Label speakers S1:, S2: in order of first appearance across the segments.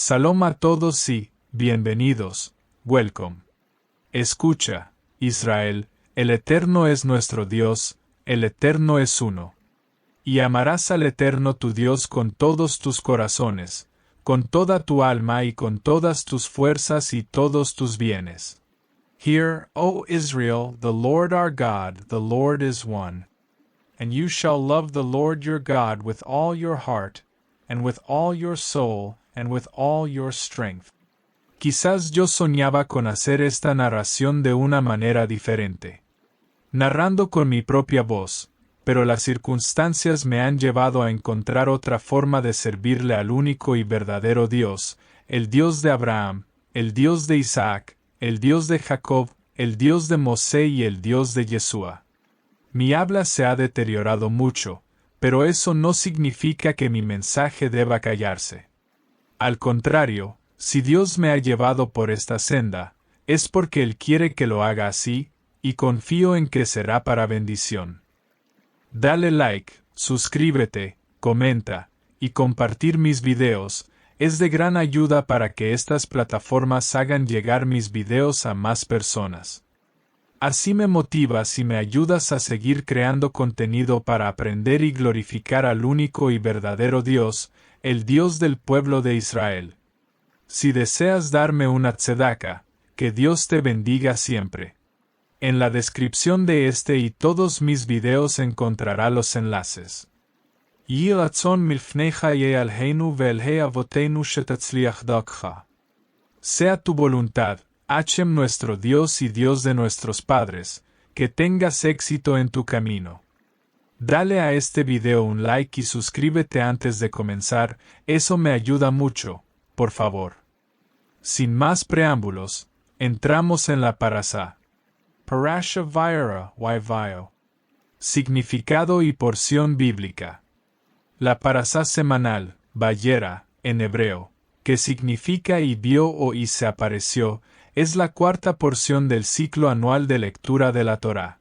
S1: Shalom a todos y bienvenidos. Welcome. Escucha, Israel, el Eterno es nuestro Dios, el Eterno es uno. Y amarás al Eterno tu Dios con todos tus corazones, con toda tu alma y con todas tus fuerzas y todos tus bienes. Hear, O Israel, the Lord our God, the Lord is one. And you shall love the Lord your God with all your heart, and with all your soul, and with all your strength. Quizás yo soñaba con hacer esta narración de una manera diferente, narrando con mi propia voz, pero las circunstancias me han llevado a encontrar otra forma de servirle al único y verdadero Dios, el Dios de Abraham, el Dios de Isaac, el Dios de Jacob, el Dios de Mosé y el Dios de Yeshua. Mi habla se ha deteriorado mucho, pero eso no significa que mi mensaje deba callarse. Al contrario, si Dios me ha llevado por esta senda, es porque Él quiere que lo haga así, y confío en que será para bendición. Dale like, suscríbete, comenta, y compartir mis videos, es de gran ayuda para que estas plataformas hagan llegar mis videos a más personas. Así me motivas y me ayudas a seguir creando contenido para aprender y glorificar al único y verdadero Dios, el Dios del pueblo de Israel. Si deseas darme una tzedaka, que Dios te bendiga siempre. En la descripción de este y todos mis videos encontrará los enlaces. Yhi ratzon milfnecha yeh alheinu ve'elhei avoteinu shetatzliach darkcha. Sea tu voluntad, Hashem nuestro Dios y Dios de nuestros padres, que tengas éxito en tu camino. Dale a este video un like y suscríbete antes de comenzar, eso me ayuda mucho, por favor. Sin más preámbulos, entramos en la parashá. Parasha Vayera, Vayo. Significado y porción bíblica. La parashá semanal, Vayera, en hebreo, que significa y vio o y se apareció, es la cuarta porción del ciclo anual de lectura de la Torá.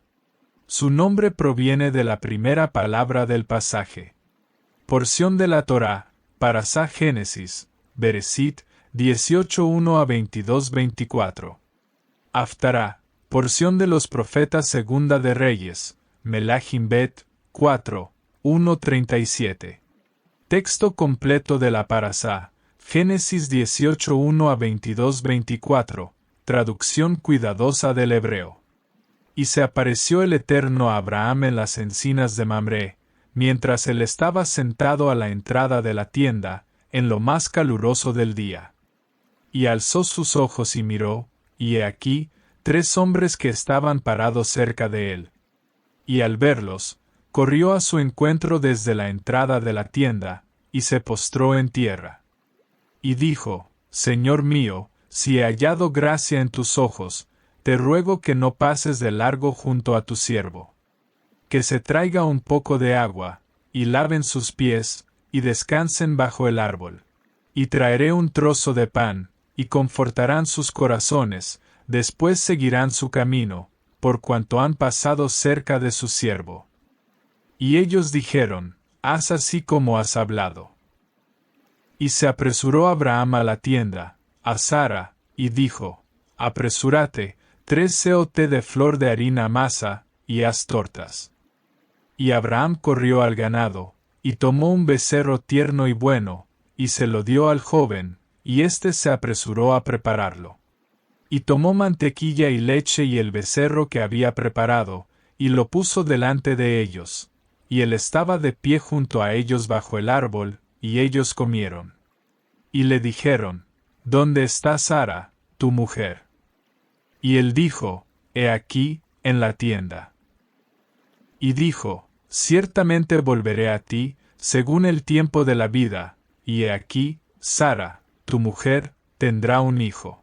S1: Su nombre proviene de la primera palabra del pasaje. Porción de la Torá, parashá Génesis, Bereshit, 18:1 a 22:24. Haftará, porción de los profetas Segunda de Reyes, Melahim Bet, 4, 1:37. Texto completo de la parashá, Génesis 18:1 a 22:24, traducción cuidadosa del hebreo. Y se apareció el Eterno a Abraham en las encinas de Mamre, mientras él estaba sentado a la entrada de la tienda, en lo más caluroso del día. Y alzó sus ojos y miró, y he aquí, 3 hombres que estaban parados cerca de él. Y al verlos, corrió a su encuentro desde la entrada de la tienda, y se postró en tierra. Y dijo, Señor mío, si he hallado gracia en tus ojos, te ruego que no pases de largo junto a tu siervo. Que se traiga un poco de agua, y laven sus pies, y descansen bajo el árbol. Y traeré un trozo de pan, y confortarán sus corazones, después seguirán su camino, por cuanto han pasado cerca de su siervo. Y ellos dijeron, haz así como has hablado. Y se apresuró Abraham a la tienda, a Sara, y dijo, apresúrate, 3 seotes de flor de harina amasa, y haz tortas. Y Abraham corrió al ganado, y tomó un becerro tierno y bueno, y se lo dio al joven, y éste se apresuró a prepararlo. Y tomó mantequilla y leche y el becerro que había preparado, y lo puso delante de ellos. Y él estaba de pie junto a ellos bajo el árbol, y ellos comieron. Y le dijeron, ¿dónde está Sara, tu mujer? Y él dijo, he aquí, en la tienda. Y dijo, ciertamente volveré a ti, según el tiempo de la vida, y he aquí, Sara, tu mujer, tendrá un hijo.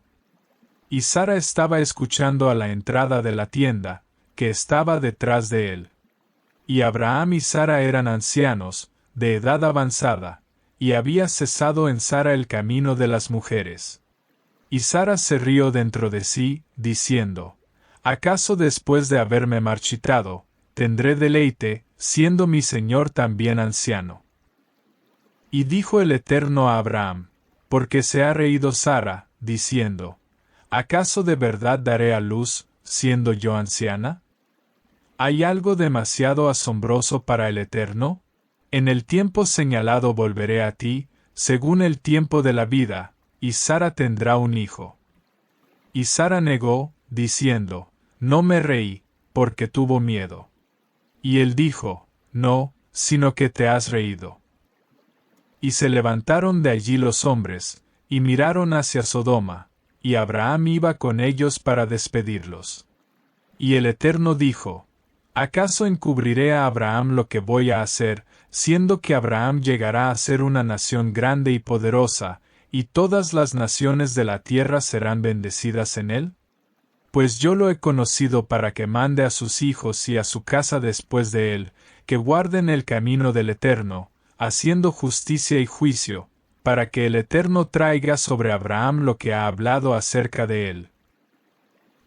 S1: Y Sara estaba escuchando a la entrada de la tienda, que estaba detrás de él. Y Abraham y Sara eran ancianos, de edad avanzada, y había cesado en Sara el camino de las mujeres. Y Sara se rió dentro de sí, diciendo, ¿acaso después de haberme marchitado, tendré deleite, siendo mi señor también anciano? Y dijo el Eterno a Abraham, porque se ha reído Sara, diciendo: ¿acaso de verdad daré a luz, siendo yo anciana? ¿Hay algo demasiado asombroso para el Eterno? En el tiempo señalado volveré a ti, según el tiempo de la vida, y Sara tendrá un hijo. Y Sara negó, diciendo: no me reí, porque tuvo miedo. Y él dijo: no, sino que te has reído. Y se levantaron de allí los hombres, y miraron hacia Sodoma, y Abraham iba con ellos para despedirlos. Y el Eterno dijo: ¿acaso encubriré a Abraham lo que voy a hacer, siendo que Abraham llegará a ser una nación grande y poderosa, y todas las naciones de la tierra serán bendecidas en él? Pues yo lo he conocido para que mande a sus hijos y a su casa después de él, que guarden el camino del Eterno, haciendo justicia y juicio, para que el Eterno traiga sobre Abraham lo que ha hablado acerca de él.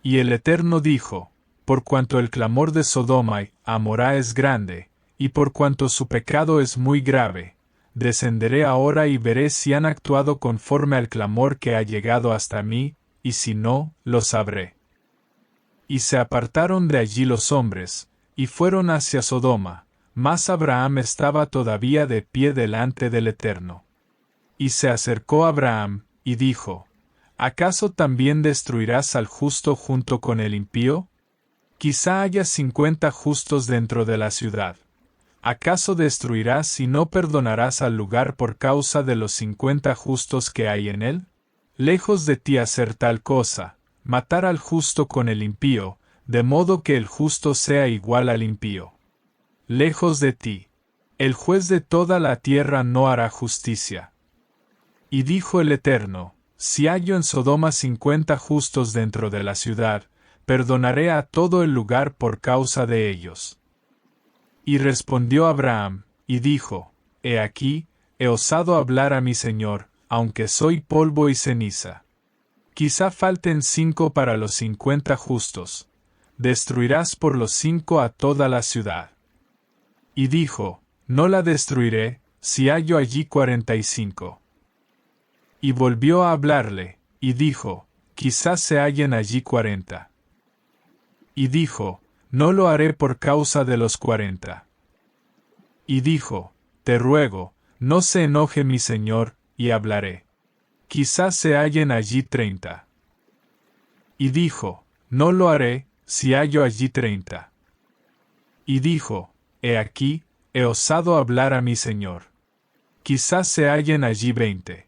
S1: Y el Eterno dijo: por cuanto el clamor de Sodoma y Amorá es grande, y por cuanto su pecado es muy grave, descenderé ahora y veré si han actuado conforme al clamor que ha llegado hasta mí, y si no, lo sabré. Y se apartaron de allí los hombres, y fueron hacia Sodoma, mas Abraham estaba todavía de pie delante del Eterno. Y se acercó Abraham, y dijo: ¿acaso también destruirás al justo junto con el impío? Quizá haya 50 justos dentro de la ciudad. ¿Acaso destruirás y no perdonarás al lugar por causa de los 50 justos que hay en él? Lejos de ti hacer tal cosa, matar al justo con el impío, de modo que el justo sea igual al impío. Lejos de ti. El juez de toda la tierra no hará justicia. Y dijo el Eterno: si hallo en Sodoma 50 justos dentro de la ciudad, perdonaré a todo el lugar por causa de ellos. Y respondió Abraham, y dijo: he aquí, he osado hablar a mi Señor, aunque soy polvo y ceniza. Quizá falten 5 para los 50 justos. Destruirás por los 5 a toda la ciudad. Y dijo: no la destruiré, si hallo allí 45. Y volvió a hablarle, y dijo: quizás se hallen allí 40. Y dijo: no lo haré por causa de los 40. Y dijo: te ruego, no se enoje mi señor, y hablaré. Quizás se hallen allí 30. Y dijo: no lo haré, si hallo allí 30. Y dijo: he aquí, he osado hablar a mi señor. Quizás se hallen allí 20.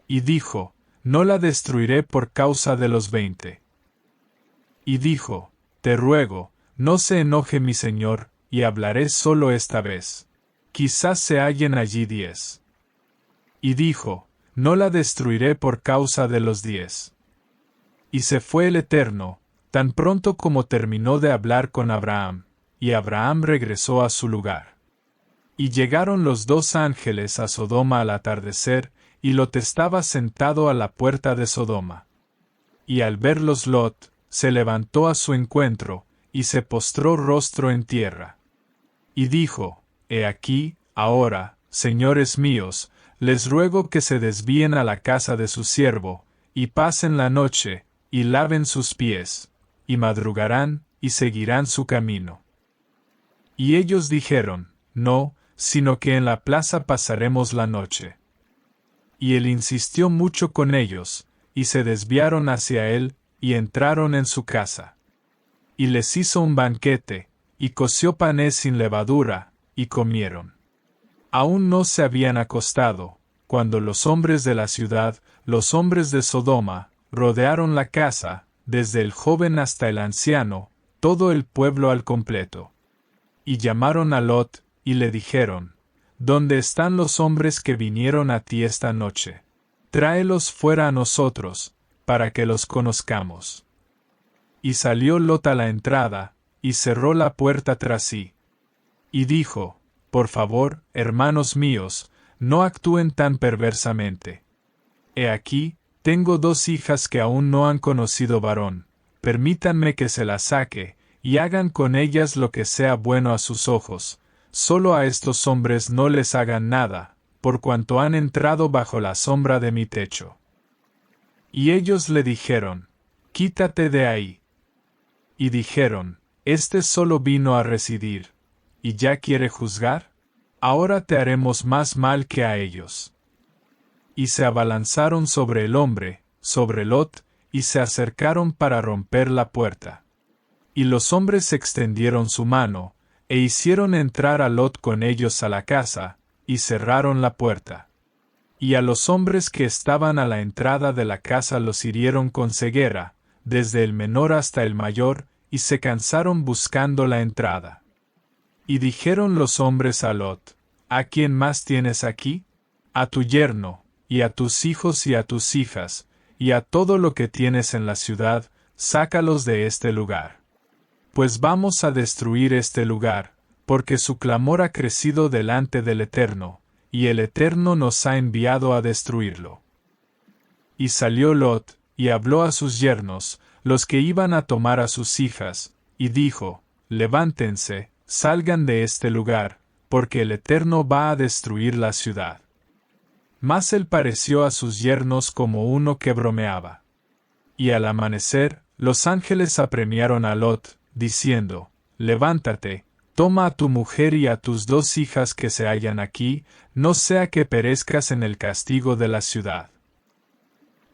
S1: Y dijo: no la destruiré por causa de los 20. Y dijo: te ruego, no se enoje mi señor, y hablaré solo esta vez. Quizás se hallen allí 10. Y dijo: no la destruiré por causa de los 10. Y se fue el Eterno, tan pronto como terminó de hablar con Abraham, y Abraham regresó a su lugar. Y llegaron los 2 ángeles a Sodoma al atardecer, y Lot estaba sentado a la puerta de Sodoma. Y al verlos Lot, se levantó a su encuentro, y se postró rostro en tierra. Y dijo: he aquí, ahora, señores míos, les ruego que se desvíen a la casa de su siervo, y pasen la noche, y laven sus pies, y madrugarán, y seguirán su camino. Y ellos dijeron: no, sino que en la plaza pasaremos la noche. Y él insistió mucho con ellos, y se desviaron hacia él, y entraron en su casa. Y les hizo un banquete, y coció panes sin levadura, y comieron. Aún no se habían acostado, cuando los hombres de la ciudad, los hombres de Sodoma, rodearon la casa, desde el joven hasta el anciano, todo el pueblo al completo. Y llamaron a Lot, y le dijeron: ¿dónde están los hombres que vinieron a ti esta noche? Tráelos fuera a nosotros, para que los conozcamos. Y salió Lot a la entrada, y cerró la puerta tras sí. Y dijo: por favor, hermanos míos, no actúen tan perversamente. He aquí, tengo 2 hijas que aún no han conocido varón, permítanme que se las saque, y hagan con ellas lo que sea bueno a sus ojos, solo a estos hombres no les hagan nada, por cuanto han entrado bajo la sombra de mi techo. Y ellos le dijeron, quítate de ahí. Y dijeron, este solo vino a residir, ¿y ya quiere juzgar? Ahora te haremos más mal que a ellos. Y se abalanzaron sobre el hombre, sobre Lot, y se acercaron para romper la puerta. Y los hombres extendieron su mano, e hicieron entrar a Lot con ellos a la casa, y cerraron la puerta. Y a los hombres que estaban a la entrada de la casa los hirieron con ceguera, desde el menor hasta el mayor, y se cansaron buscando la entrada. Y dijeron los hombres a Lot, ¿a quién más tienes aquí? A tu yerno, y a tus hijos y a tus hijas, y a todo lo que tienes en la ciudad, sácalos de este lugar. Pues vamos a destruir este lugar, porque su clamor ha crecido delante del Eterno, y el Eterno nos ha enviado a destruirlo. Y salió Lot, y habló a sus yernos, los que iban a tomar a sus hijas, y dijo, levántense, salgan de este lugar, porque el Eterno va a destruir la ciudad. Mas él pareció a sus yernos como uno que bromeaba. Y al amanecer, los ángeles apremiaron a Lot, diciendo, levántate, toma a tu mujer y a tus 2 hijas que se hallan aquí, no sea que perezcas en el castigo de la ciudad.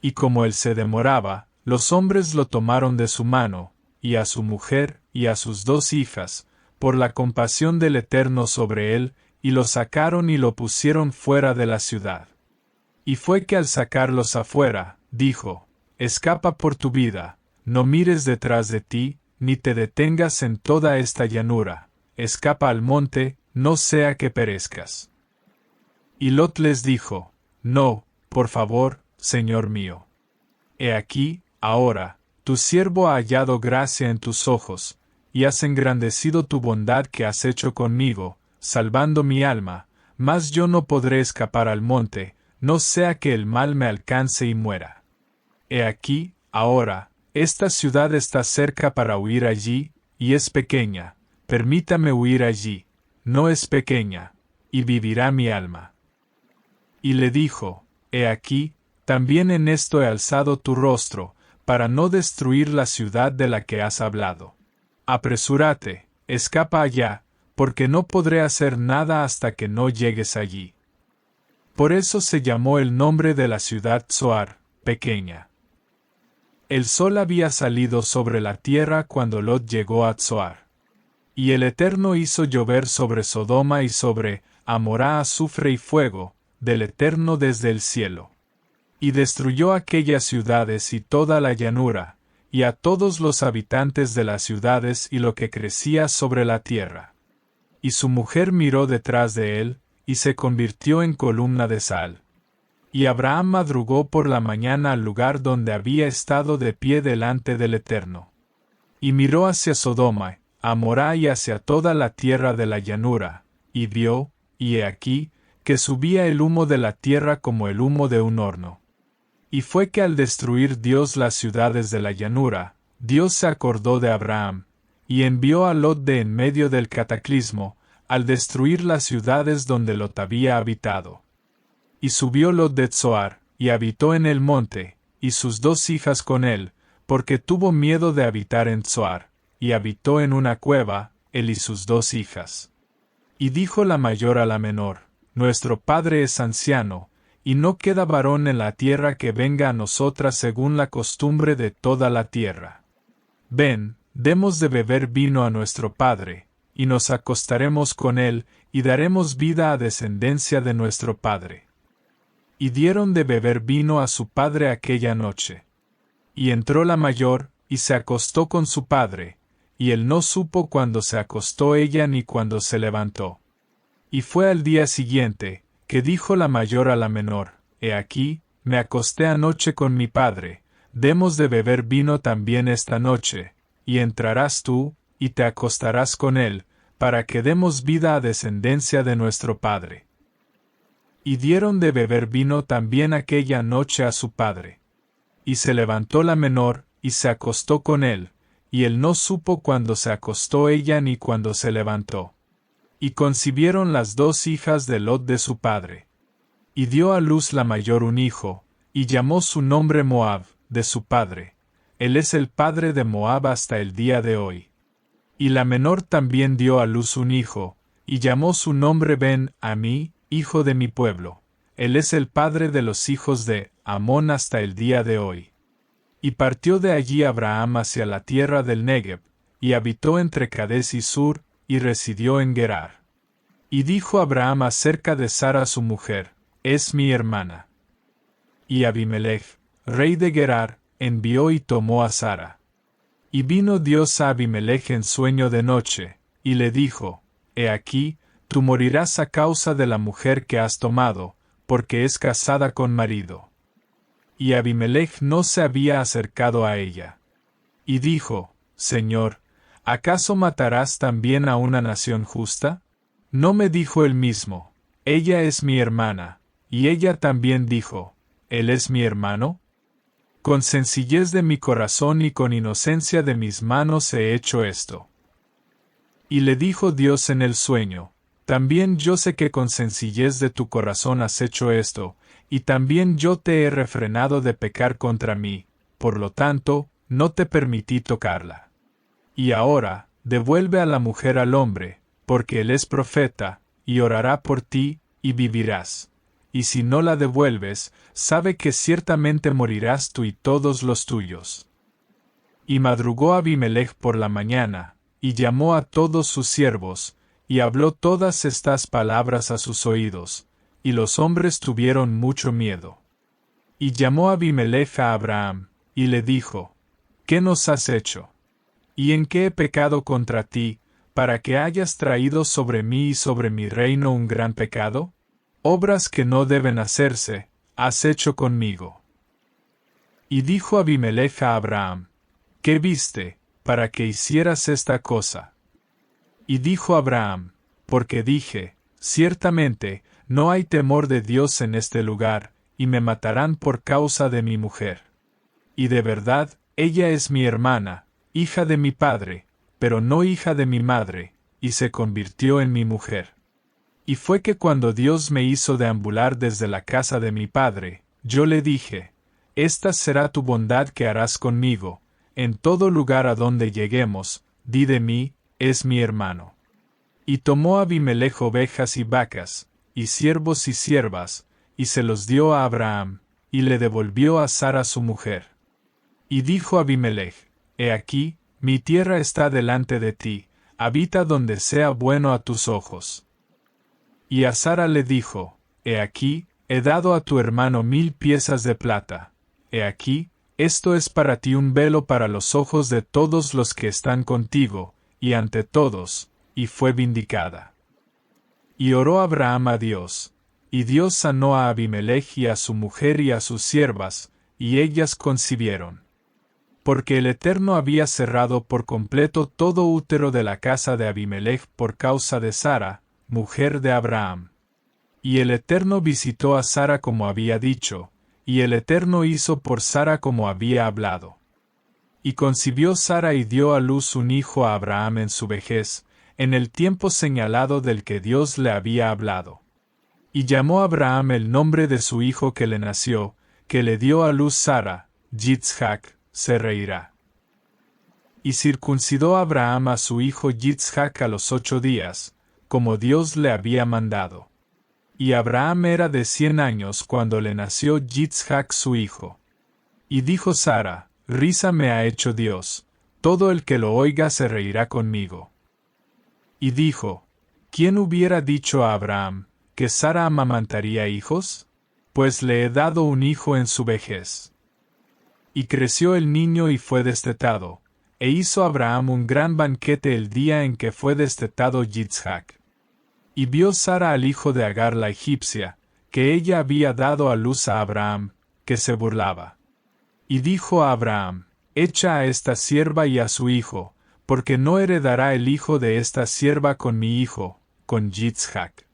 S1: Y como él se demoraba, los hombres lo tomaron de su mano, y a su mujer, y a sus 2 hijas, por la compasión del Eterno sobre él, y lo sacaron y lo pusieron fuera de la ciudad. Y fue que al sacarlos afuera, dijo, escapa por tu vida, no mires detrás de ti, ni te detengas en toda esta llanura, escapa al monte, no sea que perezcas. Y Lot les dijo, no, por favor, señor mío. He aquí, ahora, tu siervo ha hallado gracia en tus ojos, y has engrandecido tu bondad que has hecho conmigo, salvando mi alma, mas yo no podré escapar al monte, no sea que el mal me alcance y muera. He aquí, ahora, esta ciudad está cerca para huir allí, y es pequeña, permítame huir allí, no es pequeña, y vivirá mi alma. Y le dijo, he aquí, también en esto he alzado tu rostro, para no destruir la ciudad de la que has hablado. Apresúrate, escapa allá, porque no podré hacer nada hasta que no llegues allí. Por eso se llamó el nombre de la ciudad Zoar, pequeña. El sol había salido sobre la tierra cuando Lot llegó a Zoar. Y el Eterno hizo llover sobre Sodoma y sobre Amorá azufre y fuego, del Eterno desde el cielo. Y destruyó aquellas ciudades y toda la llanura, y a todos los habitantes de las ciudades y lo que crecía sobre la tierra. Y su mujer miró detrás de él, y se convirtió en columna de sal. Y Abraham madrugó por la mañana al lugar donde había estado de pie delante del Eterno. Y miró hacia Sodoma, Amorá y hacia toda la tierra de la llanura, y vio, y he aquí, que subía el humo de la tierra como el humo de un horno. Y fue que al destruir Dios las ciudades de la llanura, Dios se acordó de Abraham, y envió a Lot de en medio del cataclismo, al destruir las ciudades donde Lot había habitado. Y subió Lot de Zoar, y habitó en el monte, y sus 2 hijas con él, porque tuvo miedo de habitar en Zoar, y habitó en una cueva, él y sus 2 hijas. Y dijo la mayor a la menor, nuestro padre es anciano, y no queda varón en la tierra que venga a nosotras según la costumbre de toda la tierra. Ven, demos de beber vino a nuestro padre, y nos acostaremos con él, y daremos vida a descendencia de nuestro padre. Y dieron de beber vino a su padre aquella noche. Y entró la mayor, y se acostó con su padre, y él no supo cuándo se acostó ella ni cuándo se levantó. Y fue al día siguiente, que dijo la mayor a la menor, he aquí, me acosté anoche con mi padre, demos de beber vino también esta noche, y entrarás tú, y te acostarás con él, para que demos vida a descendencia de nuestro padre. Y dieron de beber vino también aquella noche a su padre. Y se levantó la menor, y se acostó con él, y él no supo cuándo se acostó ella ni cuándo se levantó. Y concibieron las 2 hijas de Lot de su padre. Y dio a luz la mayor un hijo, y llamó su nombre Moab, de su padre. Él es el padre de Moab hasta el día de hoy. Y la menor también dio a luz un hijo, y llamó su nombre Ben-Amí, hijo de mi pueblo. Él es el padre de los hijos de Amón hasta el día de hoy. Y partió de allí Abraham hacia la tierra del Negev, y habitó entre Cades y Sur, y residió en Gerar. Y dijo Abraham acerca de Sara su mujer, es mi hermana. Y Abimelech, rey de Gerar, envió y tomó a Sara. Y vino Dios a Abimelech en sueño de noche, y le dijo, He aquí, tú morirás a causa de la mujer que has tomado, porque es casada con marido. Y Abimelech no se había acercado a ella. Y dijo, Señor, ¿acaso matarás también a una nación justa? No me dijo él mismo, ella es mi hermana, y ella también dijo, ¿él es mi hermano? Con sencillez de mi corazón y con inocencia de mis manos he hecho esto. Y le dijo Dios en el sueño, también yo sé que con sencillez de tu corazón has hecho esto, y también yo te he refrenado de pecar contra mí, por lo tanto, no te permití tocarla. Y ahora, devuelve a la mujer al hombre, porque él es profeta, y orará por ti, y vivirás. Y si no la devuelves, sabe que ciertamente morirás tú y todos los tuyos. Y madrugó Abimelech por la mañana, y llamó a todos sus siervos, y habló todas estas palabras a sus oídos, y los hombres tuvieron mucho miedo. Y llamó Abimelech a Abraham, y le dijo, ¿qué nos has hecho? ¿Y en qué he pecado contra ti, para que hayas traído sobre mí y sobre mi reino un gran pecado? Obras que no deben hacerse, has hecho conmigo. Y dijo Abimelech a Abraham, ¿qué viste, para que hicieras esta cosa? Y dijo Abraham, porque dije, ciertamente, no hay temor de Dios en este lugar, y me matarán por causa de mi mujer. Y de verdad, ella es mi hermana, hija de mi padre, pero no hija de mi madre, y se convirtió en mi mujer. Y fue que cuando Dios me hizo deambular desde la casa de mi padre, yo le dije, esta será tu bondad que harás conmigo, en todo lugar a donde lleguemos, di de mí, es mi hermano. Y tomó Abimelech ovejas y vacas, y siervos y siervas, y se los dio a Abraham, y le devolvió a Sara su mujer. Y dijo Abimelech, He aquí, mi tierra está delante de ti, habita donde sea bueno a tus ojos. Y a Sara le dijo, He aquí, he dado a tu hermano 1000 piezas de plata. He aquí, esto es para ti un velo para los ojos de todos los que están contigo, y ante todos, y fue vindicada. Y oró Abraham a Dios, y Dios sanó a Abimelech y a su mujer y a sus siervas, y ellas concibieron. Porque el Eterno había cerrado por completo todo útero de la casa de Abimelech por causa de Sara, mujer de Abraham. Y el Eterno visitó a Sara como había dicho, y el Eterno hizo por Sara como había hablado. Y concibió Sara y dio a luz un hijo a Abraham en su vejez, en el tiempo señalado del que Dios le había hablado. Y llamó a Abraham el nombre de su hijo que le nació, que le dio a luz Sara, Yitzhak, se reirá. Y circuncidó Abraham a su hijo Yitzhak a los 8 días, como Dios le había mandado. Y Abraham era de 100 años cuando le nació Yitzhak su hijo. Y dijo Sara, Risa me ha hecho Dios, todo el que lo oiga se reirá conmigo. Y dijo, ¿quién hubiera dicho a Abraham, que Sara amamantaría hijos? Pues le he dado un hijo en su vejez. Y creció el niño y fue destetado, e hizo Abraham un gran banquete el día en que fue destetado Yitzhak. Y vio Sara al hijo de Agar la egipcia, que ella había dado a luz a Abraham, que se burlaba. Y dijo a Abraham, Echa a esta sierva y a su hijo, porque no heredará el hijo de esta sierva con mi hijo, con Yitzhak.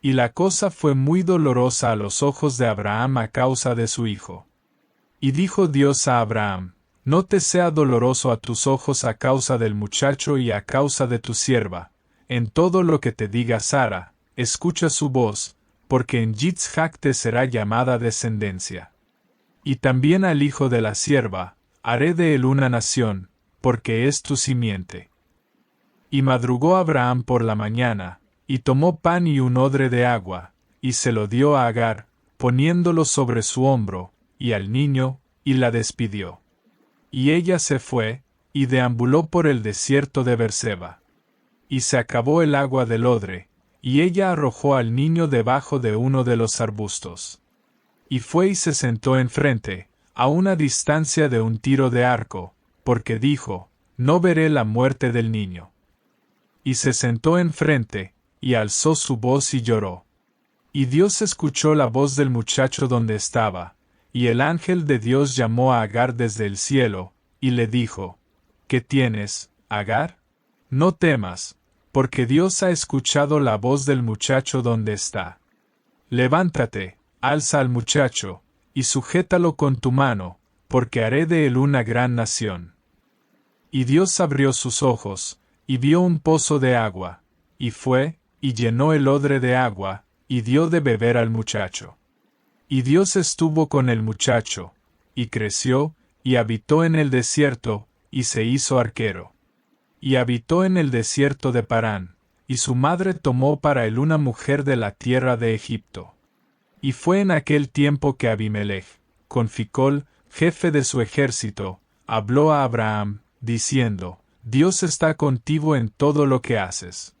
S1: Y la cosa fue muy dolorosa a los ojos de Abraham a causa de su hijo. Y dijo Dios a Abraham, No te sea doloroso a tus ojos a causa del muchacho y a causa de tu sierva. En todo lo que te diga Sara, escucha su voz, porque en Yitzhak te será llamada descendencia. Y también al hijo de la sierva, haré de él una nación, porque es tu simiente. Y madrugó Abraham por la mañana, y tomó pan y un odre de agua, y se lo dio a Agar, poniéndolo sobre su hombro, y al niño, y la despidió. Y ella se fue, y deambuló por el desierto de Berseba. Y se acabó el agua del odre, y ella arrojó al niño debajo de uno de los arbustos. Y fue y se sentó enfrente, a una distancia de un tiro de arco, porque dijo, no veré la muerte del niño. Y se sentó enfrente, y alzó su voz y lloró. Y Dios escuchó la voz del muchacho donde estaba, y el ángel de Dios llamó a Agar desde el cielo, y le dijo, ¿qué tienes, Agar? No temas, porque Dios ha escuchado la voz del muchacho donde está. Levántate, alza al muchacho, y sujétalo con tu mano, porque haré de él una gran nación. Y Dios abrió sus ojos, y vio un pozo de agua, y fue, y llenó el odre de agua, y dio de beber al muchacho. Y Dios estuvo con el muchacho, y creció, y habitó en el desierto, y se hizo arquero. Y habitó en el desierto de Parán, y su madre tomó para él una mujer de la tierra de Egipto. Y fue en aquel tiempo que Abimelech, con Ficol, jefe de su ejército, habló a Abraham, diciendo, Dios está contigo en todo lo que haces.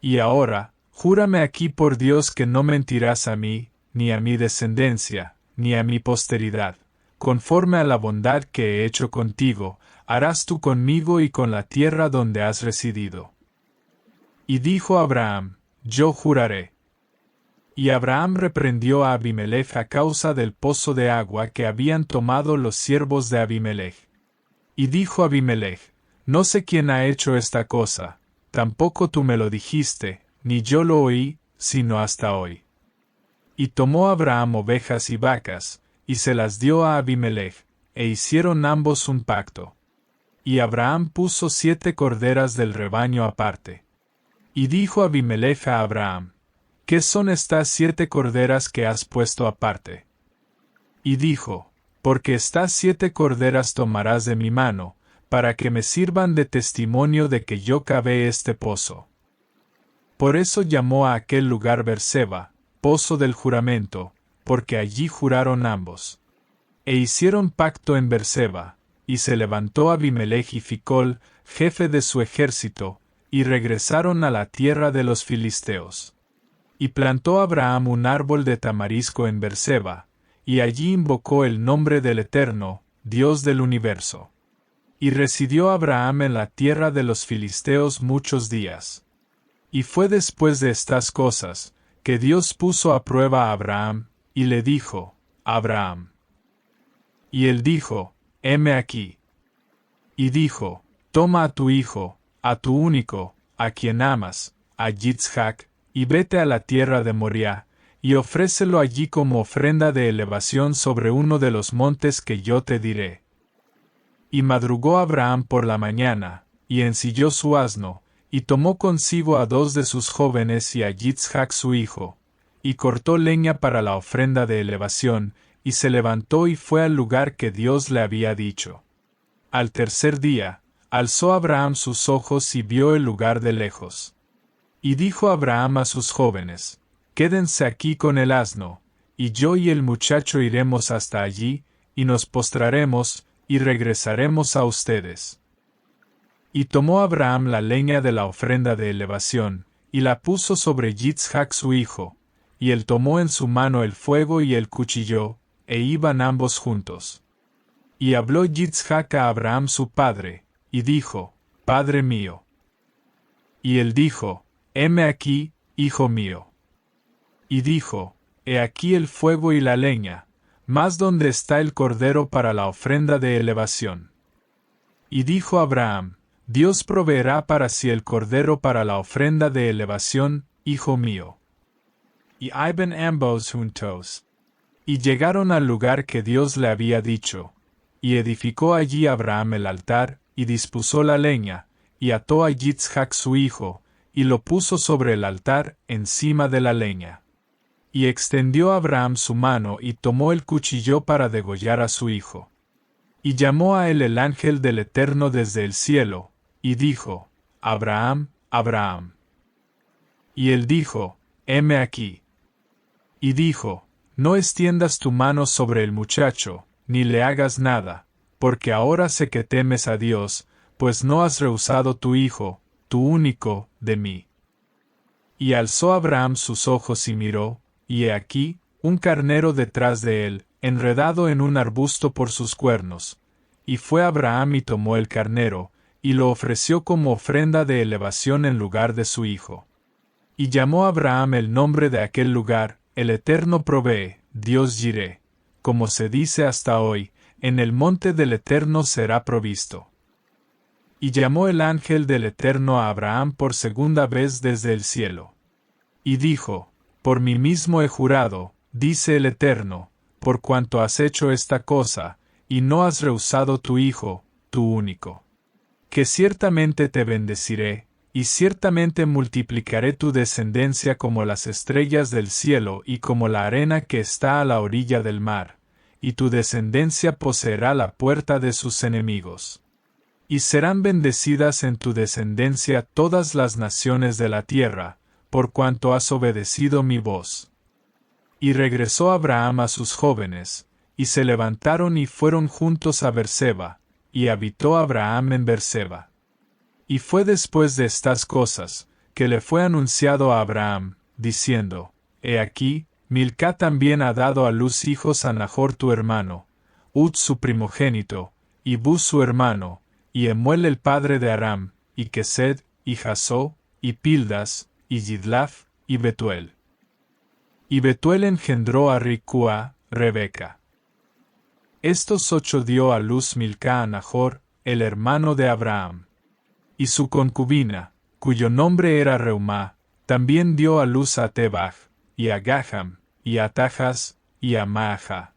S1: Y ahora, júrame aquí por Dios que no mentirás a mí, ni a mi descendencia, ni a mi posteridad. Conforme a la bondad que he hecho contigo, harás tú conmigo y con la tierra donde has residido. Y dijo Abraham, yo juraré. Y Abraham reprendió a Abimelech a causa del pozo de agua que habían tomado los siervos de Abimelech. Y dijo Abimelech, no sé quién ha hecho esta cosa, tampoco tú me lo dijiste, ni yo lo oí, sino hasta hoy. Y tomó Abraham ovejas y vacas, y se las dio a Abimelech, e hicieron ambos un pacto. Y Abraham puso 7 corderas del rebaño aparte. Y dijo Abimelech a Abraham, ¿qué son estas 7 corderas que has puesto aparte? Y dijo, porque estas 7 corderas tomarás de mi mano, para que me sirvan de testimonio de que yo cavé este pozo. Por eso llamó a aquel lugar Berseba, pozo del juramento, porque allí juraron ambos. E hicieron pacto en Berseba, y se levantó Abimelech y Ficol, jefe de su ejército, y regresaron a la tierra de los filisteos. Y plantó Abraham un árbol de tamarisco en Berseba, y allí invocó el nombre del Eterno, Dios del universo. Y residió Abraham en la tierra de los filisteos muchos días. Y fue después de estas cosas, que Dios puso a prueba a Abraham, y le dijo, Abraham. Y él dijo, heme aquí. Y dijo, toma a tu hijo, a tu único, a quien amas, a Yitzhak, y vete a la tierra de Moriah, y ofrécelo allí como ofrenda de elevación sobre uno de los montes que yo te diré. Y madrugó Abraham por la mañana, y ensilló su asno, y tomó consigo a 2 de sus jóvenes y a Yitzhak su hijo, y cortó leña para la ofrenda de elevación, y se levantó y fue al lugar que Dios le había dicho. Al tercer día, alzó Abraham sus ojos y vio el lugar de lejos. Y dijo Abraham a sus jóvenes, quédense aquí con el asno, y yo y el muchacho iremos hasta allí, y nos postraremos, y regresaremos a ustedes. Y tomó Abraham la leña de la ofrenda de elevación, y la puso sobre Yitzhak su hijo, y él tomó en su mano el fuego y el cuchillo, e iban ambos juntos. Y habló Yitzhak a Abraham su padre, y dijo, Padre mío. Y él dijo, heme aquí, hijo mío. Y dijo, he aquí el fuego y la leña, mas ¿dónde está el cordero para la ofrenda de elevación? Y dijo Abraham, Dios proveerá para sí el cordero para la ofrenda de elevación, hijo mío. Y iban ambos juntos. Y llegaron al lugar que Dios le había dicho. Y edificó allí Abraham el altar, y dispuso la leña, y ató a Yitzhak su hijo, y lo puso sobre el altar encima de la leña. Y extendió Abraham su mano y tomó el cuchillo para degollar a su hijo. Y llamó a él el ángel del Eterno desde el cielo, y dijo: Abraham, Abraham. Y él dijo: heme aquí. Y dijo: no extiendas tu mano sobre el muchacho, ni le hagas nada, porque ahora sé que temes a Dios, pues no has rehusado tu hijo, tu único, de mí. Y alzó Abraham sus ojos y miró, y he aquí, un carnero detrás de él, enredado en un arbusto por sus cuernos. Y fue Abraham y tomó el carnero, y lo ofreció como ofrenda de elevación en lugar de su hijo. Y llamó Abraham el nombre de aquel lugar: El Eterno provee, Dios Jireh. Como se dice hasta hoy, en el monte del Eterno será provisto. Y llamó el ángel del Eterno a Abraham por segunda vez desde el cielo. Y dijo: por mí mismo he jurado, dice el Eterno, por cuanto has hecho esta cosa, y no has rehusado tu hijo, tu único, que ciertamente te bendeciré, y ciertamente multiplicaré tu descendencia como las estrellas del cielo y como la arena que está a la orilla del mar, y tu descendencia poseerá la puerta de sus enemigos. Y serán bendecidas en tu descendencia todas las naciones de la tierra, por cuanto has obedecido mi voz. Y regresó Abraham a sus jóvenes, y se levantaron y fueron juntos a Berseba, y habitó Abraham en Berseba. Y fue después de estas cosas, que le fue anunciado a Abraham, diciendo: he aquí, Milca también ha dado a luz hijos a Nachor tu hermano, Ud su primogénito, y Buz su hermano, y Emuel el padre de Aram, y Kesed, y Jasó, y Pildas, y Yidlaf, y Betuel. Y Betuel engendró a Ricúa, Rebeca. Estos 8 dio a luz Milca a Nachor, el hermano de Abraham. Y su concubina, cuyo nombre era Reumá, también dio a luz a Tebach, y a Gaham, y a Tajas, y a Maaja.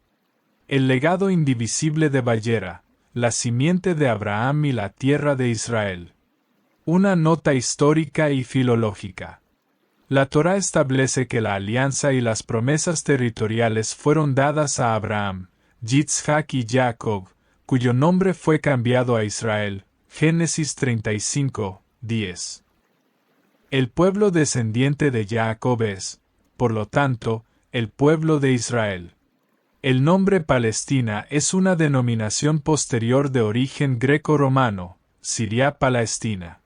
S1: El legado indivisible de Bayera, la simiente de Abraham y la tierra de Israel. Una nota histórica y filológica. La Torá establece que la alianza y las promesas territoriales fueron dadas a Abraham, Yitzhak y Jacob, cuyo nombre fue cambiado a Israel. Génesis 35, 10. El pueblo descendiente de Jacob es, por lo tanto, el pueblo de Israel. El nombre Palestina es una denominación posterior de origen greco-romano, Siria Palestina.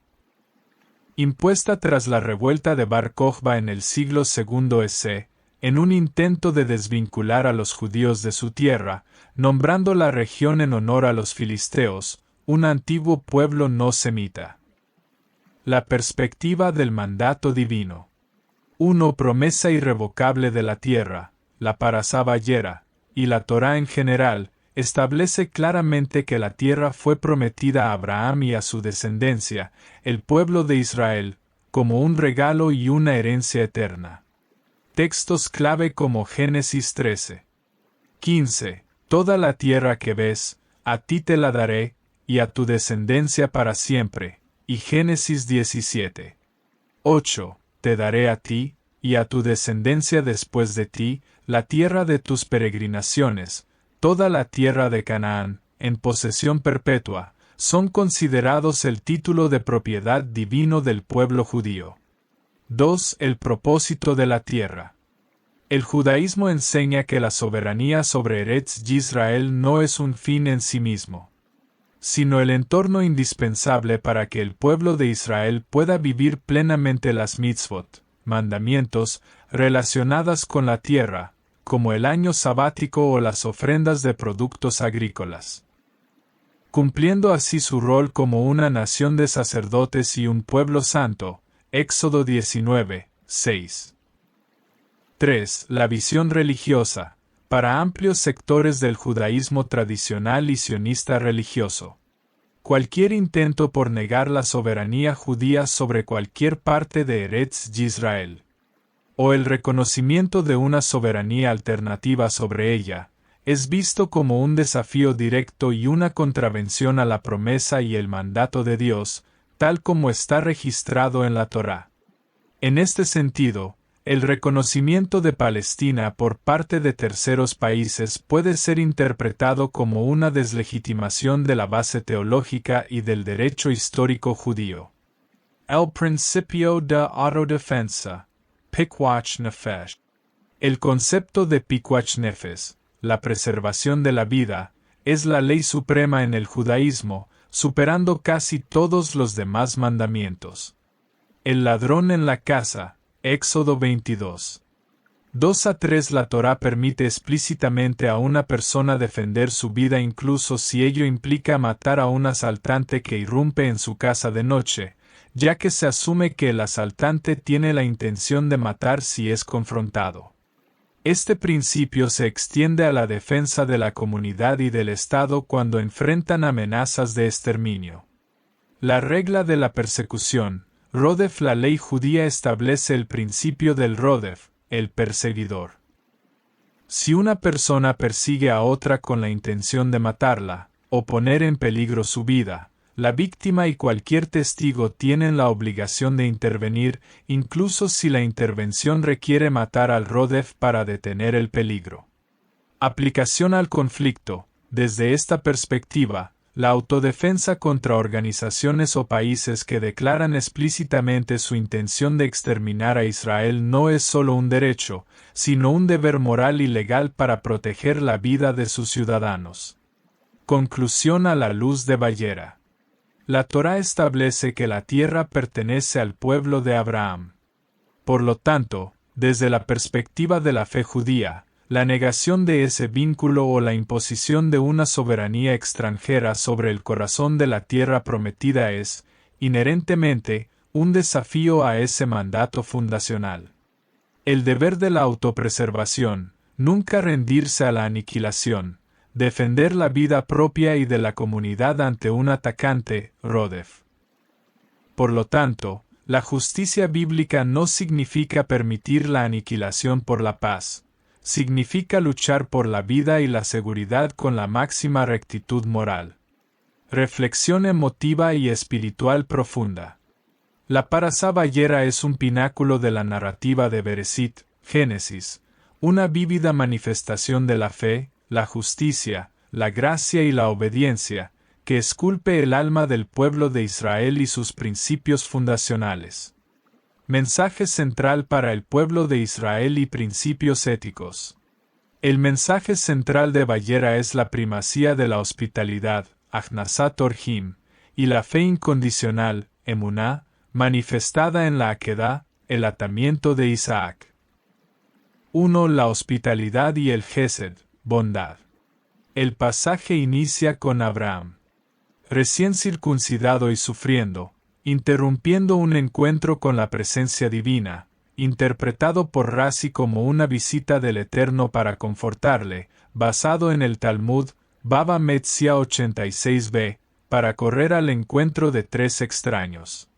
S1: Impuesta tras la revuelta de Bar Kokhba en el siglo II EC, en un intento de desvincular a los judíos de su tierra, nombrando la región en honor a los filisteos, un antiguo pueblo no semita. La perspectiva del mandato divino. 1. Promesa irrevocable de la tierra, la Parasá Bayera, y la Torá en general, establece claramente que la tierra fue prometida a Abraham y a su descendencia, el pueblo de Israel, como un regalo y una herencia eterna. Textos clave como Génesis 13. 15. Toda la tierra que ves, a ti te la daré, y a tu descendencia para siempre, y Génesis 17. 8. Te daré a ti, y a tu descendencia después de ti, la tierra de tus peregrinaciones, toda la tierra de Canaán, en posesión perpetua, son considerados el título de propiedad divino del pueblo judío. 2. El propósito de la tierra. El judaísmo enseña que la soberanía sobre Eretz Yisrael no es un fin en sí mismo, sino el entorno indispensable para que el pueblo de Israel pueda vivir plenamente las mitzvot, mandamientos, relacionadas con la tierra, como el año sabático o las ofrendas de productos agrícolas. Cumpliendo así su rol como una nación de sacerdotes y un pueblo santo, Éxodo 19, 6. 3. La visión religiosa. Para amplios sectores del judaísmo tradicional y sionista religioso. Cualquier intento por negar la soberanía judía sobre cualquier parte de Eretz Yisrael, o el reconocimiento de una soberanía alternativa sobre ella, es visto como un desafío directo y una contravención a la promesa y el mandato de Dios, tal como está registrado en la Torá. En este sentido, El reconocimiento de Palestina por parte de terceros países puede ser interpretado como una deslegitimación de la base teológica y del derecho histórico judío. El principio de autodefensa, Pikuach Nefesh. El concepto de Pikuach Nefesh, la preservación de la vida, es la ley suprema en el judaísmo, superando casi todos los demás mandamientos. El ladrón en la casa, Éxodo 22. 2-3. La Torá permite explícitamente a una persona defender su vida incluso si ello implica matar a un asaltante que irrumpe en su casa de noche, ya que se asume que el asaltante tiene la intención de matar si es confrontado. Este principio se extiende a la defensa de la comunidad y del Estado cuando enfrentan amenazas de exterminio. La regla de la persecución, Rodef. La ley judía establece el principio del Rodef, el perseguidor. Si una persona persigue a otra con la intención de matarla, o poner en peligro su vida, la víctima y cualquier testigo tienen la obligación de intervenir, incluso si la intervención requiere matar al Rodef para detener el peligro. Aplicación al conflicto. Desde esta perspectiva, la autodefensa contra organizaciones o países que declaran explícitamente su intención de exterminar a Israel no es solo un derecho, sino un deber moral y legal para proteger la vida de sus ciudadanos. Conclusión a la luz de Ballera. La Torá establece que la tierra pertenece al pueblo de Abraham. Por lo tanto, desde la perspectiva de la fe judía, la negación de ese vínculo o la imposición de una soberanía extranjera sobre el corazón de la tierra prometida es, inherentemente, un desafío a ese mandato fundacional. El deber de la autopreservación, nunca rendirse a la aniquilación, defender la vida propia y de la comunidad ante un atacante, Rodef. Por lo tanto, la justicia bíblica no significa permitir la aniquilación por la paz. Significa luchar por la vida y la seguridad con la máxima rectitud moral. Reflexión emotiva y espiritual profunda. La Parasá Ballera es un pináculo de la narrativa de Bereshit, Génesis, una vívida manifestación de la fe, la justicia, la gracia y la obediencia, que esculpe el alma del pueblo de Israel y sus principios fundacionales. Mensaje central para el pueblo de Israel y principios éticos. El mensaje central de Ballera es la primacía de la hospitalidad, Achnasat Orhim, y la fe incondicional, Emuná, manifestada en la Akedá, el atamiento de Isaac. 1. La hospitalidad y el Gesed, bondad. El pasaje inicia con Abraham, recién circuncidado y sufriendo, interrumpiendo un encuentro con la presencia divina, interpretado por Rashi como una visita del Eterno para confortarle, basado en el Talmud, Baba Metzia 86b, para correr al encuentro de tres extraños.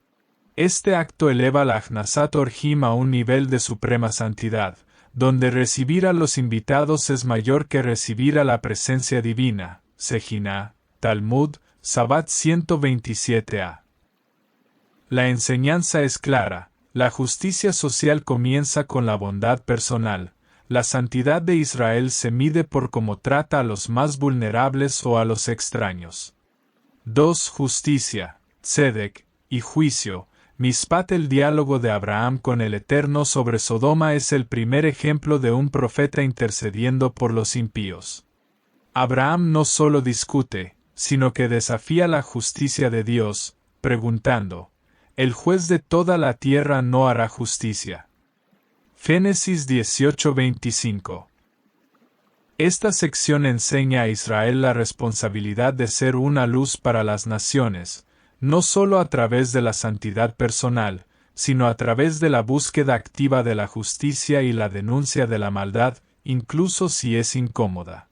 S1: Este acto eleva la Achnasat Orhim a un nivel de suprema santidad, donde recibir a los invitados es mayor que recibir a la presencia divina, Sejina, Talmud, Sabbat 127a. La enseñanza es clara, la justicia social comienza con la bondad personal, la santidad de Israel se mide por cómo trata a los más vulnerables o a los extraños. 2. Justicia, tzedek, y juicio. Mishpat. El diálogo de Abraham con el Eterno sobre Sodoma es el primer ejemplo de un profeta intercediendo por los impíos. Abraham no solo discute, sino que desafía la justicia de Dios, preguntando, ¿el juez de toda la tierra no hará justicia? Génesis 18:25. Esta sección enseña a Israel la responsabilidad de ser una luz para las naciones, no solo a través de la santidad personal, sino a través de la búsqueda activa de la justicia y la denuncia de la maldad, incluso si es incómoda.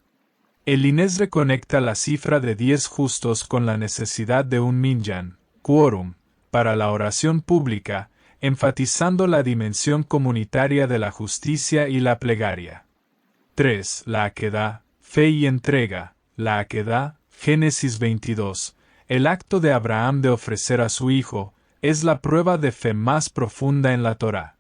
S1: El Inés reconecta la cifra de 10 justos con la necesidad de un minyan, quórum, para la oración pública, enfatizando la dimensión comunitaria de la justicia y la plegaria. 3. La Akedá, fe y entrega. La Akedá, Génesis 22. El acto de Abraham de ofrecer a su hijo, es la prueba de fe más profunda en la Torá.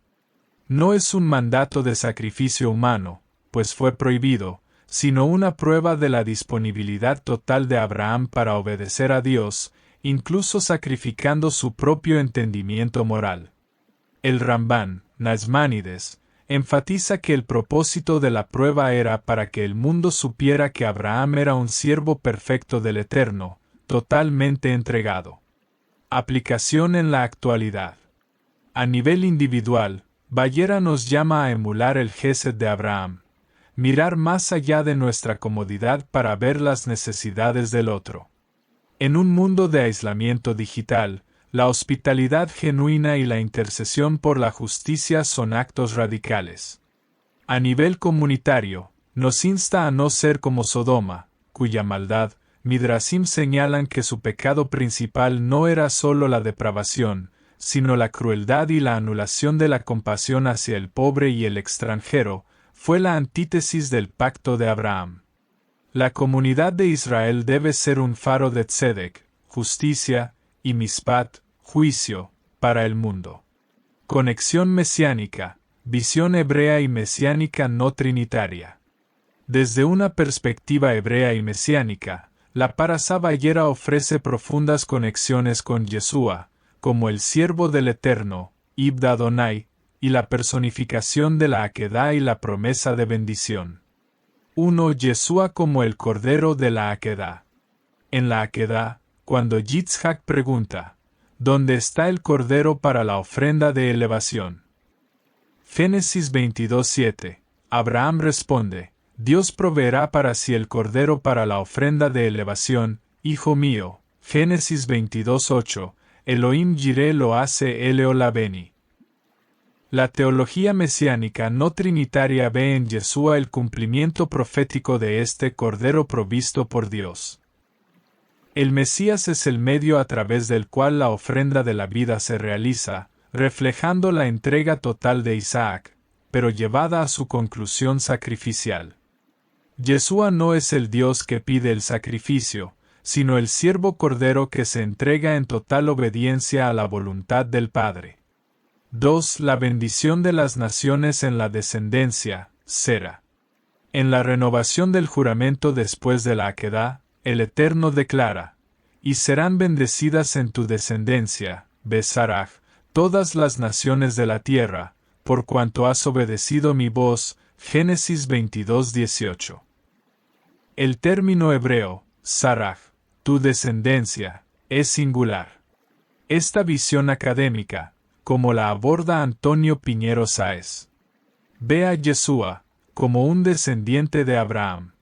S1: No es un mandato de sacrificio humano, pues fue prohibido, sino una prueba de la disponibilidad total de Abraham para obedecer a Dios, incluso sacrificando su propio entendimiento moral. El Rambán, Nachmanides, enfatiza que el propósito de la prueba era para que el mundo supiera que Abraham era un siervo perfecto del Eterno, totalmente entregado. Aplicación en la actualidad. A nivel individual, Ballera nos llama a emular el Gesed de Abraham, mirar más allá de nuestra comodidad para ver las necesidades del otro. En un mundo de aislamiento digital, la hospitalidad genuina y la intercesión por la justicia son actos radicales. A nivel comunitario, nos insta a no ser como Sodoma, cuya maldad, Midrashim señalan que su pecado principal no era solo la depravación, sino la crueldad y la anulación de la compasión hacia el pobre y el extranjero, fue la antítesis del pacto de Abraham. La comunidad de Israel debe ser un faro de tzedek, justicia, y mishpat, juicio, para el mundo. Conexión mesiánica, visión hebrea y mesiánica no trinitaria. Desde una perspectiva hebrea y mesiánica, la Parasá Ballera ofrece profundas conexiones con Yeshua, como el siervo del Eterno, Ibn Adonai, y la personificación de la Akedá y la promesa de bendición. 1. Yeshua como el Cordero de la Akedá. En la Akedá, cuando Yitzhak pregunta, ¿dónde está el Cordero para la ofrenda de elevación? Génesis 22:7. Abraham responde, Dios proveerá para sí el Cordero para la ofrenda de elevación, hijo mío. Génesis 22:8. Elohim Jireh lo hace Eleolabeni. La teología mesiánica no trinitaria ve en Yeshua el cumplimiento profético de este Cordero provisto por Dios. El Mesías es el medio a través del cual la ofrenda de la vida se realiza, reflejando la entrega total de Isaac, pero llevada a su conclusión sacrificial. Yeshua no es el Dios que pide el sacrificio, sino el siervo Cordero que se entrega en total obediencia a la voluntad del Padre. 2. La bendición de las naciones en la descendencia, Sera. En la renovación del juramento después de la Akedá, el Eterno declara, y serán bendecidas en tu descendencia, Besaraj, todas las naciones de la tierra, por cuanto has obedecido mi voz, Génesis 22:18. El término hebreo, Saraj, tu descendencia, es singular. Esta visión académica, como la aborda Antonio Piñero Sáez, ve a Yeshua como un descendiente de Abraham,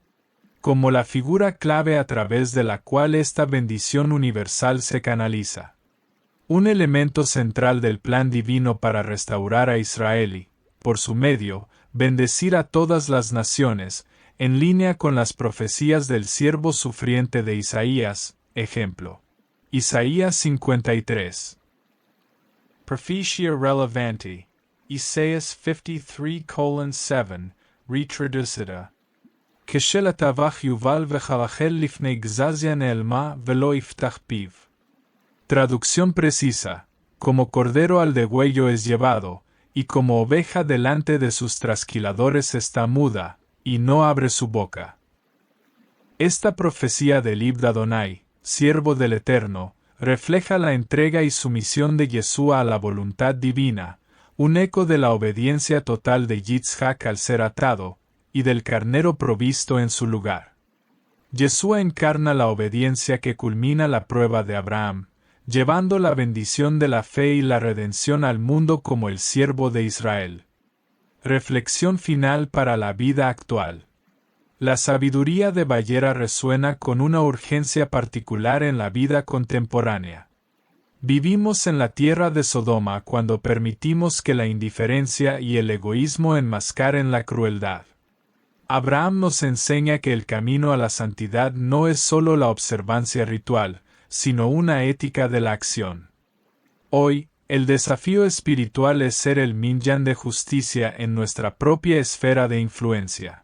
S1: como la figura clave a través de la cual esta bendición universal se canaliza. Un elemento central del plan divino para restaurar a Israel y, por su medio, bendecir a todas las naciones, en línea con las profecías del siervo sufriente de Isaías, ejemplo. Isaías 53. Prophetia relevanti. Isaías 53:7, retraducida. כשל הטבח יובל וחלחל לפני גזזיה נעלמה ולא יפתח פיו. Traducción precisa, como cordero al degüello es llevado, y como oveja delante de sus trasquiladores está muda, y no abre su boca. Esta profecía del Ibn Adonai, siervo del Eterno, refleja la entrega y sumisión de Yeshua a la voluntad divina, un eco de la obediencia total de Yitzhak al ser atado, y del carnero provisto en su lugar. Yeshua encarna la obediencia que culmina la prueba de Abraham, llevando la bendición de la fe y la redención al mundo como el siervo de Israel. Reflexión final para la vida actual. La sabiduría de Ballera resuena con una urgencia particular en la vida contemporánea. Vivimos en la tierra de Sodoma cuando permitimos que la indiferencia y el egoísmo enmascaren la crueldad. Abraham nos enseña que el camino a la santidad no es solo la observancia ritual, sino una ética de la acción. Hoy, el desafío espiritual es ser el minyan de justicia en nuestra propia esfera de influencia.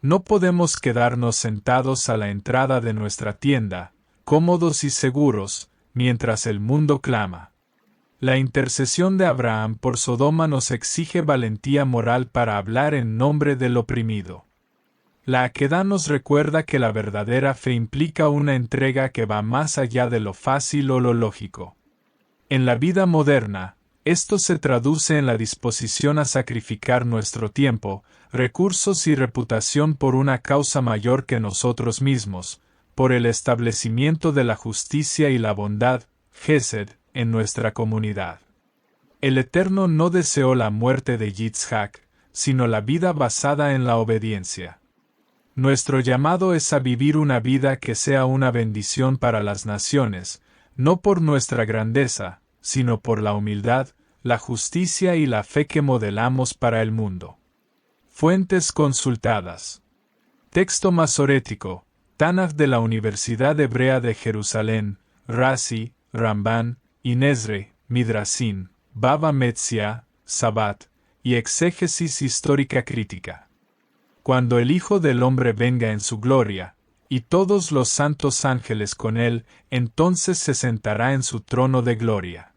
S1: No podemos quedarnos sentados a la entrada de nuestra tienda, cómodos y seguros, mientras el mundo clama. La intercesión de Abraham por Sodoma nos exige valentía moral para hablar en nombre del oprimido. La Akedah nos recuerda que la verdadera fe implica una entrega que va más allá de lo fácil o lo lógico. En la vida moderna, esto se traduce en la disposición a sacrificar nuestro tiempo, recursos y reputación por una causa mayor que nosotros mismos, por el establecimiento de la justicia y la bondad, Gesed, en nuestra comunidad. El Eterno no deseó la muerte de Yitzhak, sino la vida basada en la obediencia. Nuestro llamado es a vivir una vida que sea una bendición para las naciones, no por nuestra grandeza, sino por la humildad, la justicia y la fe que modelamos para el mundo. Fuentes consultadas. Texto masorético, Tanaj de la Universidad Hebrea de Jerusalén, Rashi, Ramban, Inezre, Midrasín, Baba Metzia, Sabat, y Exégesis histórica crítica. Cuando el Hijo del Hombre venga en su gloria, y todos los santos ángeles con él, entonces se sentará en su trono de gloria.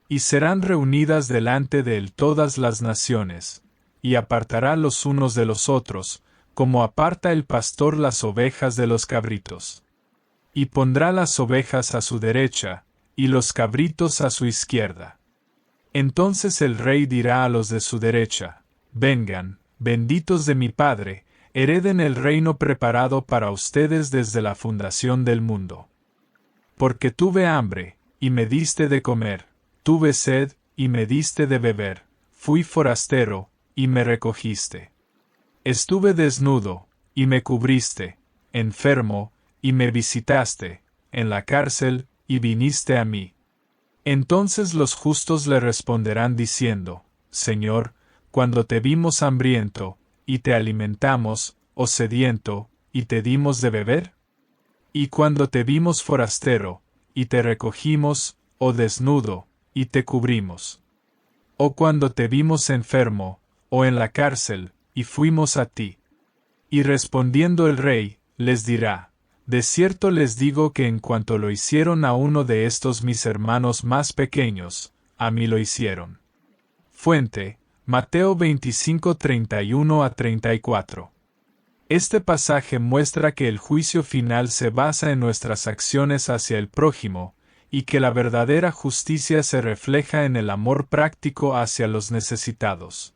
S1: Y serán reunidas delante de él todas las naciones, y apartará los unos de los otros, como aparta el pastor las ovejas de los cabritos. Y pondrá las ovejas a su derecha, y los cabritos a su izquierda. Entonces el rey dirá a los de su derecha: vengan, benditos de mi Padre, hereden el reino preparado para ustedes desde la fundación del mundo. Porque tuve hambre, y me diste de comer, tuve sed, y me diste de beber, fui forastero, y me recogiste. Estuve desnudo, y me cubriste, enfermo, y me visitaste, en la cárcel, y viniste a mí. Entonces los justos le responderán diciendo: Señor, cuando te vimos hambriento, y te alimentamos, o sediento, y te dimos de beber? Y cuando te vimos forastero, y te recogimos, o desnudo, y te cubrimos. O cuando te vimos enfermo, o en la cárcel, y fuimos a ti. Y respondiendo el rey, les dirá: de cierto les digo que en cuanto lo hicieron a uno de estos mis hermanos más pequeños, a mí lo hicieron. Fuente: Mateo 25, 31 a 34. Este pasaje muestra que el juicio final se basa en nuestras acciones hacia el prójimo, y que la verdadera justicia se refleja en el amor práctico hacia los necesitados.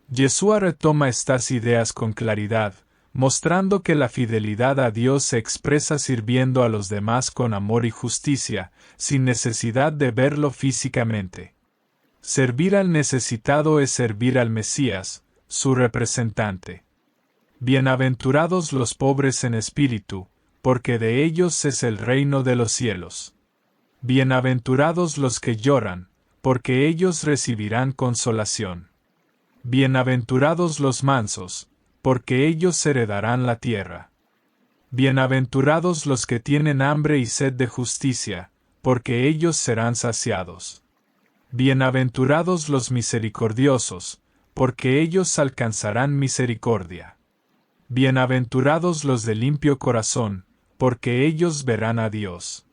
S1: Yeshua retoma estas ideas con claridad, mostrando que la fidelidad a Dios se expresa sirviendo a los demás con amor y justicia, sin necesidad de verlo físicamente. Servir al necesitado es servir al Mesías, su representante. Bienaventurados los pobres en espíritu, porque de ellos es el reino de los cielos. Bienaventurados los que lloran, porque ellos recibirán consolación. Bienaventurados los mansos, porque ellos heredarán la tierra. Bienaventurados los que tienen hambre y sed de justicia, porque ellos serán saciados. Bienaventurados los misericordiosos, porque ellos alcanzarán misericordia. Bienaventurados los de limpio corazón, porque ellos verán a Dios.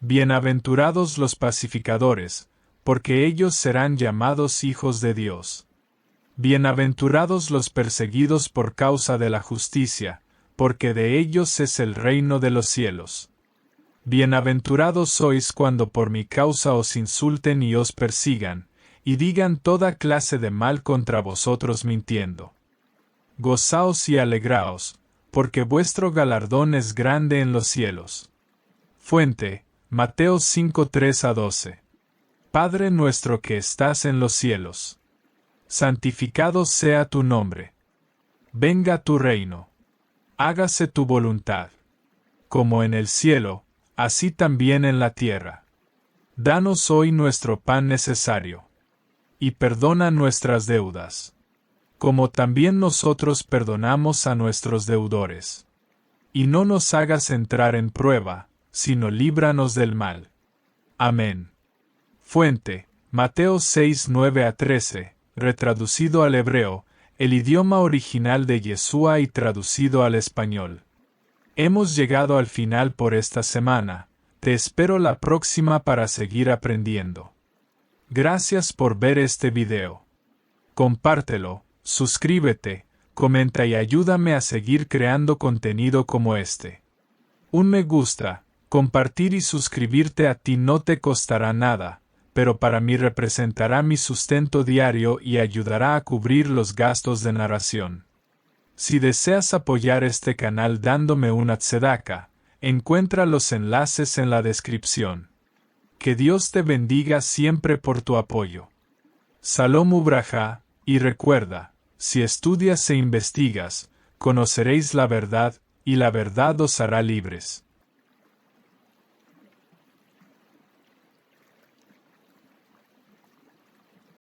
S1: Bienaventurados los pacificadores, porque ellos serán llamados hijos de Dios. Bienaventurados los perseguidos por causa de la justicia, porque de ellos es el reino de los cielos. Bienaventurados sois cuando por mi causa os insulten y os persigan, y digan toda clase de mal contra vosotros mintiendo. Gozaos y alegraos, porque vuestro galardón es grande en los cielos. Fuente: Mateo 5, 3 a 12. Padre nuestro que estás en los cielos, santificado sea tu nombre. Venga tu reino. Hágase tu voluntad. Como en el cielo, así también en la tierra. Danos hoy nuestro pan necesario. Y perdona nuestras deudas, como también nosotros perdonamos a nuestros deudores. Y no nos hagas entrar en prueba, sino líbranos del mal. Amén. Fuente: Mateo 6, 9 a 13. Retraducido al hebreo, el idioma original de Yeshua y traducido al español. Hemos llegado al final por esta semana. Te espero la próxima para seguir aprendiendo. Gracias por ver este video. Compártelo, suscríbete, comenta y ayúdame a seguir creando contenido como este. Un me gusta, compartir y suscribirte a ti no te costará nada, pero para mí representará mi sustento diario y ayudará a cubrir los gastos de narración. Si deseas apoyar este canal dándome una tzedaka, encuentra los enlaces en la descripción. Que Dios te bendiga siempre por tu apoyo. Salom Ubraja, y recuerda, si estudias e investigas, conoceréis la verdad, y la verdad os hará libres.